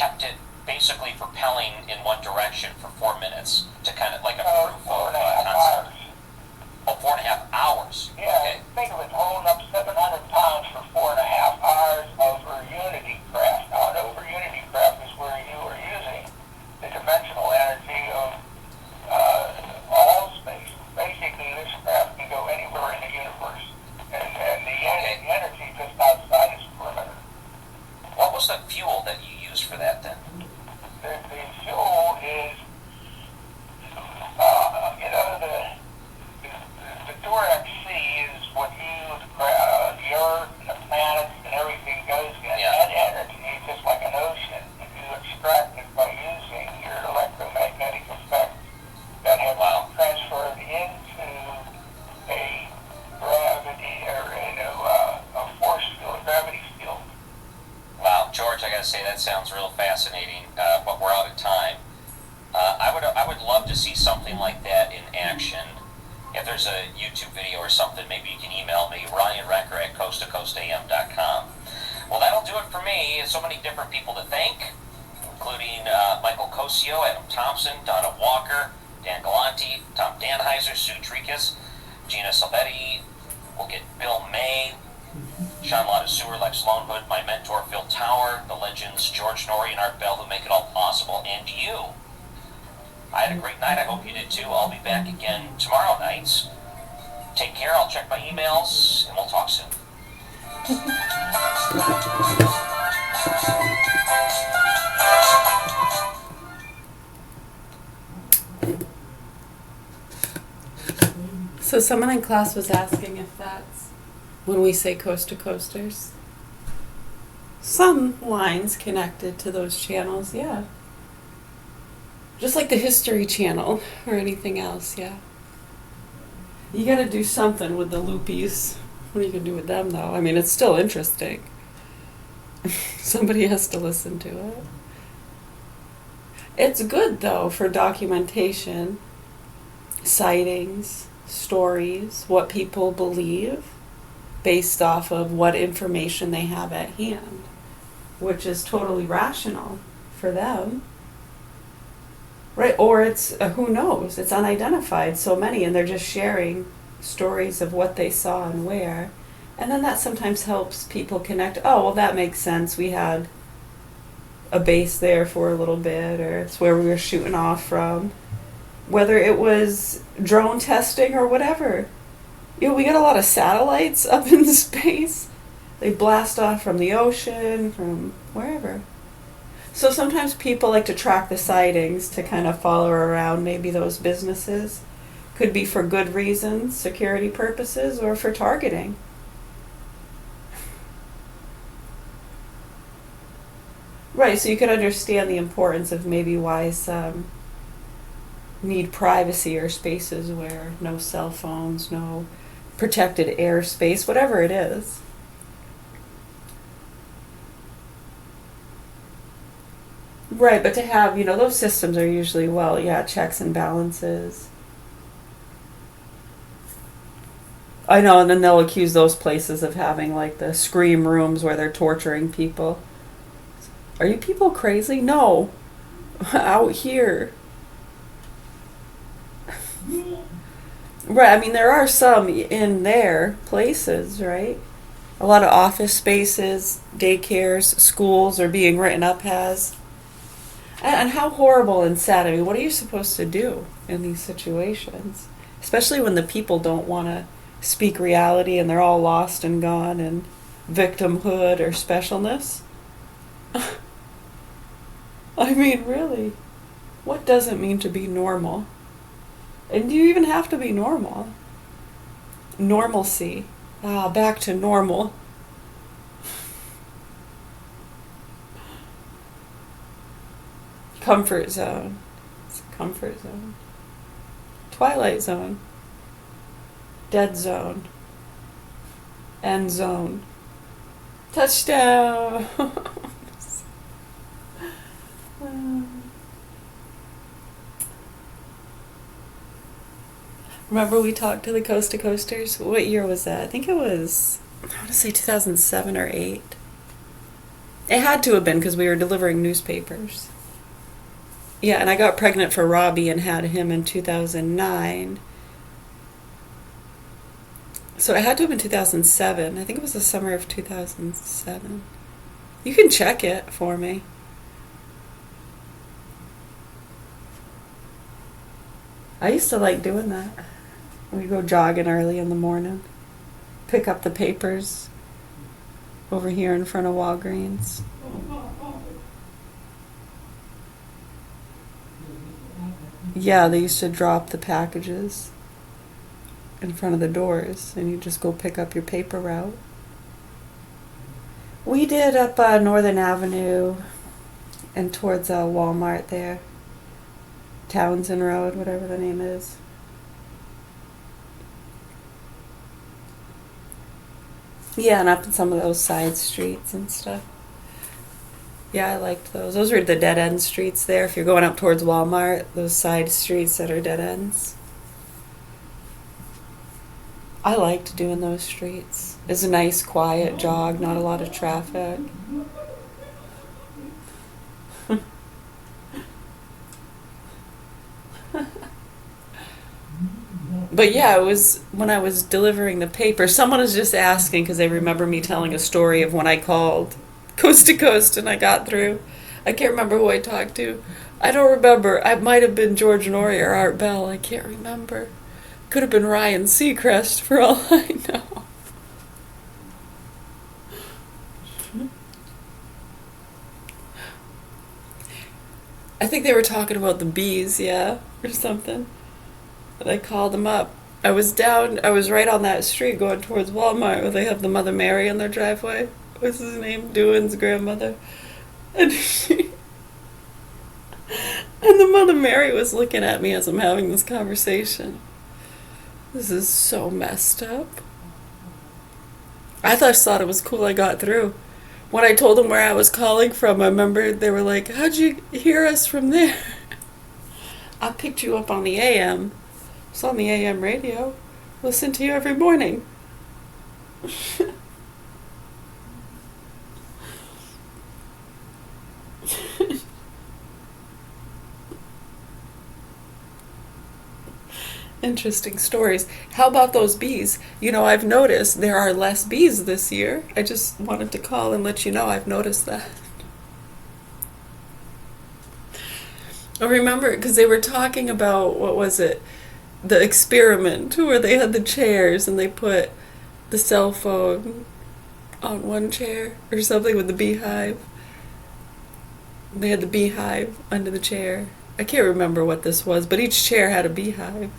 kept it basically propelling in one direction for 4 minutes to kind of like a proof of concept. Oh, 4.5 hours. Yeah, Okay. think of it holding up 700 pounds for 4.5 hours over Unity craft. Now, an over Unity craft is where you are using the dimensional energy of all space. Basically, this craft can go anywhere in the universe, and the energy just outside its perimeter. What was the fuel that you used for that then? The fuel is, the Durac C is what the Earth and the planets and everything goes in. Yeah. That energy, just like an ocean, if you extract it by using your electromagnetic effects that have transferred into a gravity or a force field, a gravity field. Wow, George, I gotta say that sounds real fascinating, but we're out of time. I would love to see something like that in action. If there's a YouTube video or something, maybe you can email me, RyanWrecker@coasttocoastam.com. Well, that'll do it for me. So many different people to thank, including Michael Cosio, Adam Thompson, Donna Walker, Dan Galante, Tom Danheiser, Sue Tricas, Gina Salvetti. We'll get Bill May, Sean Ladaseur, Lex Lonehood, my mentor Phil Tower, the legends George Norrie and Art Bell who make it all possible, and you. I had a great night. I hope you did too. I'll be back again tomorrow nights. Take care. I'll check my emails, and we'll talk soon. So someone in class was asking if that's when we say coast to coasters. Some lines connected to those channels, yeah. Just like the History Channel or anything else, yeah. You gotta do something with the loopies. What are you gonna do with them, though? I mean, it's still interesting. Somebody has to listen to it. It's good, though, for documentation, sightings, stories, what people believe, based off of what information they have at hand, which is totally rational for them. Right, or it's, who knows, it's unidentified, so many, and they're just sharing stories of what they saw and where. And then that sometimes helps people connect, oh, well, that makes sense, we had a base there for a little bit, or it's where we were shooting off from. Whether it was drone testing or whatever. You know, we got a lot of satellites up in space. They blast off from the ocean, from wherever. So sometimes people like to track the sightings to kind of follow around maybe those businesses. Could be for good reasons, security purposes, or for targeting. Right, so you could understand the importance of maybe why some need privacy or spaces where no cell phones, no protected airspace, whatever it is. Right, but to have, you know, those systems are usually, well, yeah, checks and balances. I know, and then they'll accuse those places of having, like, the scream rooms where they're torturing people. Are you people crazy? No. Out here. Right, I mean, there are some in their places, right? A lot of office spaces, daycares, schools are being written up as. And how horrible and sad. I mean, what are you supposed to do in these situations? Especially when the people don't want to speak reality and they're all lost and gone in victimhood or specialness. I mean, really, what does it mean to be normal? And do you even have to be normal? Normalcy. Back to normal. Comfort zone. It's a comfort zone. Twilight zone. Dead zone. End zone. Touchdown! Remember we talked to the Coast to Coasters? What year was that? I think it was, I want to say 2007 or 8. It had to have been because we were delivering newspapers. Yeah, and I got pregnant for Robbie and had him in 2009. So it had to have been 2007. I think it was the summer of 2007. You can check it for me. I used to like doing that. We'd go jogging early in the morning, pick up the papers over here in front of Walgreens. Yeah, they used to drop the packages in front of the doors, and you just go pick up your paper route. We did up Northern Avenue and towards Walmart there. Townsend Road, whatever the name is. Yeah, and up in some of those side streets and stuff. Yeah, I liked those. Those were the dead end streets there. If you're going up towards Walmart, those side streets that are dead ends. I liked doing those streets. It's a nice, quiet jog, not a lot of traffic. But yeah, it was when I was delivering the paper. Someone was just asking because they remember me telling a story of when I called coast to coast and I got through. I can't remember who I talked to. I don't remember. It might have been George Norrie or Art Bell. I can't remember. Could have been Ryan Seacrest for all I know. I think they were talking about the bees, yeah, or something. And I called them up. I was right on that street going towards Walmart where they have the Mother Mary on their driveway. What's his name? Doohan's grandmother. And and the Mother Mary was looking at me as I'm having this conversation. This is so messed up. I just thought it was cool I got through. When I told them where I was calling from, I remember they were like, "How'd you hear us from there?" I picked you up on the AM. It's on the AM radio. Listen to you every morning. Interesting stories. How about those bees? You know, I've noticed there are less bees this year. I just wanted to call and let you know I've noticed that. I remember because they were talking about, what was it? The experiment where they had the chairs and they put the cell phone on one chair or something with the beehive. They had the beehive under the chair. I can't remember what this was, but each chair had a beehive.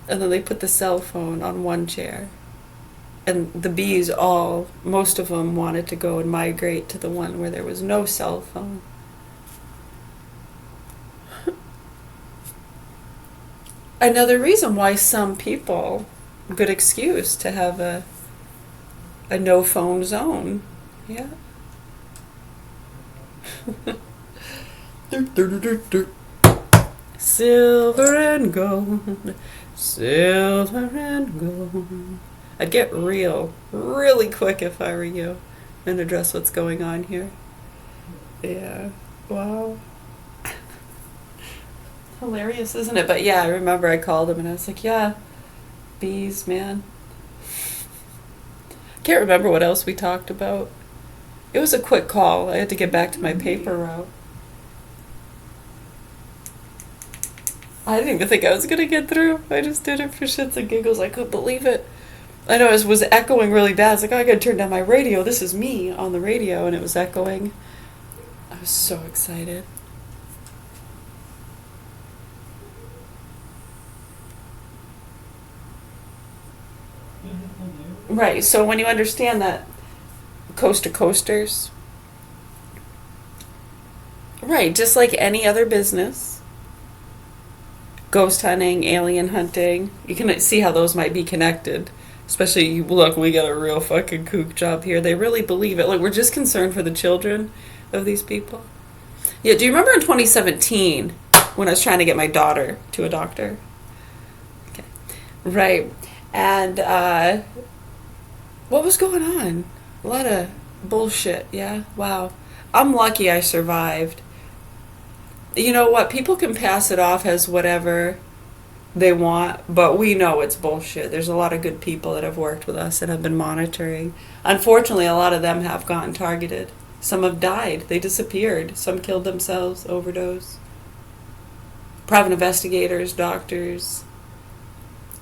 And then they put the cell phone on one chair. And the bees most of them wanted to go and migrate to the one where there was no cell phone. Another reason why some people, good excuse to have a no phone zone. Yeah. Silver and gold, silver and gold. I'd get really quick if I were you and address what's going on here. Yeah. Wow. Hilarious, isn't it? But yeah, I remember I called him and I was like, yeah, bees, man. Can't remember what else we talked about. It was a quick call. I had to get back to my paper route. I didn't even think I was going to get through. I just did it for shits and giggles. I couldn't believe it. I know it was echoing really bad. I was like, oh, I got to turn down my radio. This is me on the radio. And it was echoing. I was so excited. Right, so when you understand that coast to coasters, right, just like any other business, ghost hunting, alien hunting, you can see how those might be connected. Especially, look, we got a real fucking kook job here. They really believe it. Like, we're just concerned for the children of these people. Yeah, do you remember in 2017 when I was trying to get my daughter to a doctor? Okay, right, and what was going on? A lot of Bullshit, yeah? Wow. I'm lucky I survived. You know what? People can pass it off as whatever they want, but we know it's bullshit. There's a lot of good people that have worked with us and have been monitoring. Unfortunately, a lot of them have gotten targeted. Some have died. They disappeared. Some killed themselves, overdose. Private investigators, doctors.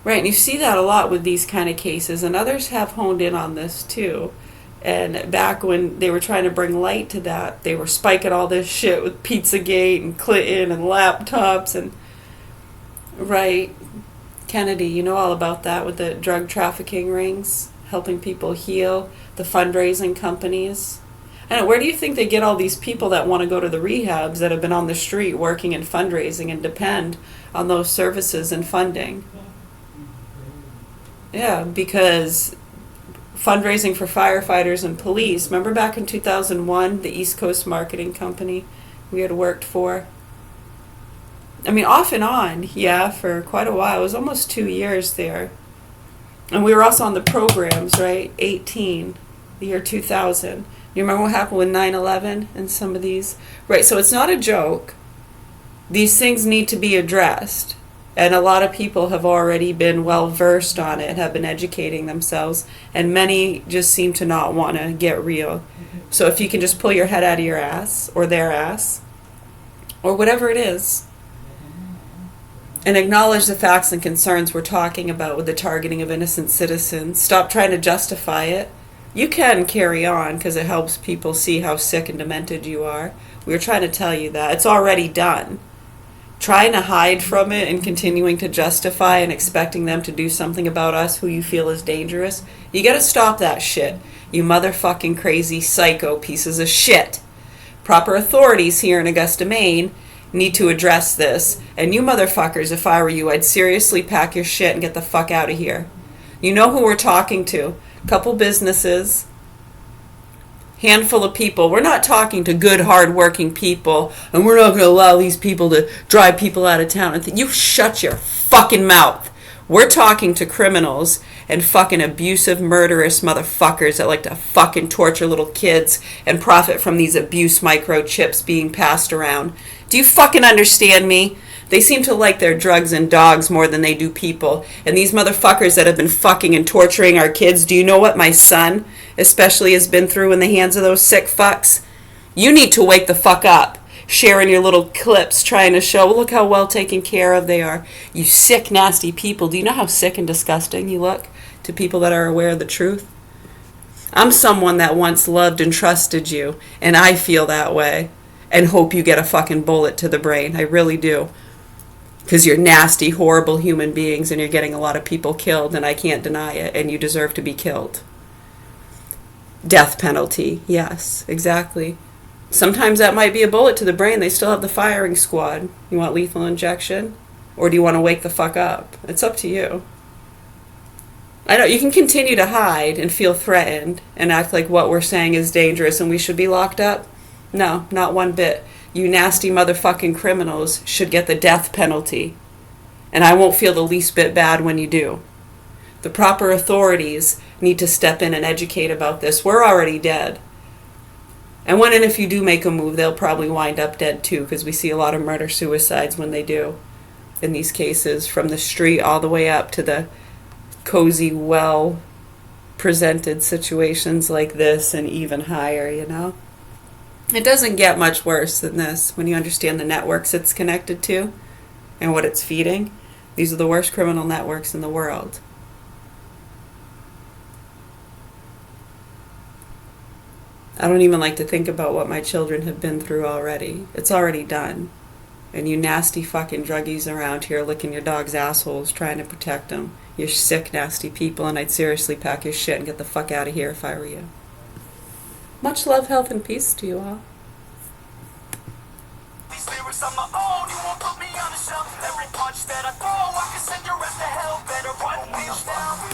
Right, and you see that a lot with these kind of cases, and others have honed in on this too. And back when they were trying to bring light to that, they were spiking all this shit with Pizzagate and Clinton and laptops and right. Kennedy, you know all about that with the drug trafficking rings, helping people heal, the fundraising companies. And where do you think they get all these people that want to go to the rehabs that have been on the street working in fundraising and depend on those services and funding? Yeah, because fundraising for firefighters and police. Remember back in 2001, the East Coast Marketing Company we had worked for? I mean, off and on, yeah, for quite a while. It was almost 2 years there. And we were also on the programs, right? 18, the year 2000. You remember what happened with 9/11 and some of these? Right, so it's not a joke. These things need to be addressed. And a lot of people have already been well versed on it, have been educating themselves, and many just seem to not want to get real. So if you can just pull your head out of your ass, or their ass, or whatever it is, and acknowledge the facts and concerns we're talking about with the targeting of innocent citizens, stop trying to justify it. You can carry on because it helps people see how sick and demented you are. We were trying to tell you that. It's already done. Trying to hide from it and continuing to justify and expecting them to do something about us who you feel is dangerous, you gotta stop that shit. You motherfucking crazy psycho pieces of shit. Proper authorities here in Augusta, Maine need to address this. And you motherfuckers, if I were you, I'd seriously pack your shit and get the fuck out of here. You know who we're talking to. Couple businesses, handful of people. We're not talking to good, hard-working people, and we're not going to allow these people to drive people out of town. You shut your fucking mouth. We're talking to criminals and fucking abusive, murderous motherfuckers that like to fucking torture little kids and profit from these abuse microchips being passed around. Do you fucking understand me? They seem to like their drugs and dogs more than they do people. And these motherfuckers that have been fucking and torturing our kids, do you know what my son especially has been through in the hands of those sick fucks? You need to wake the fuck up. Sharing your little clips trying to show, look how well taken care of they are. You sick, nasty people. Do you know how sick and disgusting you look to people that are aware of the truth? I'm someone that once loved and trusted you, and I feel that way and hope you get a fucking bullet to the brain. I really do. Because you're nasty, horrible human beings and you're getting a lot of people killed, and I can't deny it, and you deserve to be killed. Death penalty, yes, exactly. Sometimes that might be a bullet to the brain. They still have the firing squad. You want lethal injection? Or do you want to wake the fuck up? It's up to you. I know, you can continue to hide and feel threatened and act like what we're saying is dangerous and we should be locked up. No, not one bit. You nasty motherfucking criminals should get the death penalty. And I won't feel the least bit bad when you do. The proper authorities need to step in and educate about this. We're already dead. And when and if you do make a move, they'll probably wind up dead too, because we see a lot of murder-suicides when they do in these cases, from the street all the way up to the cozy, well-presented situations like this and even higher, you know? It doesn't get much worse than this when you understand the networks it's connected to and what it's feeding. These are the worst criminal networks in the world. I don't even like to think about what my children have been through already. It's already done. And you nasty fucking druggies around here licking your dog's assholes trying to protect them. You're sick, nasty people, and I'd seriously pack your shit and get the fuck out of here if I were you. Much love, health, and peace to you all. These lyrics on my own, you won't put me on the shelf. Every punch that I throw, I can send your ass to hell. Better run, bitch, now.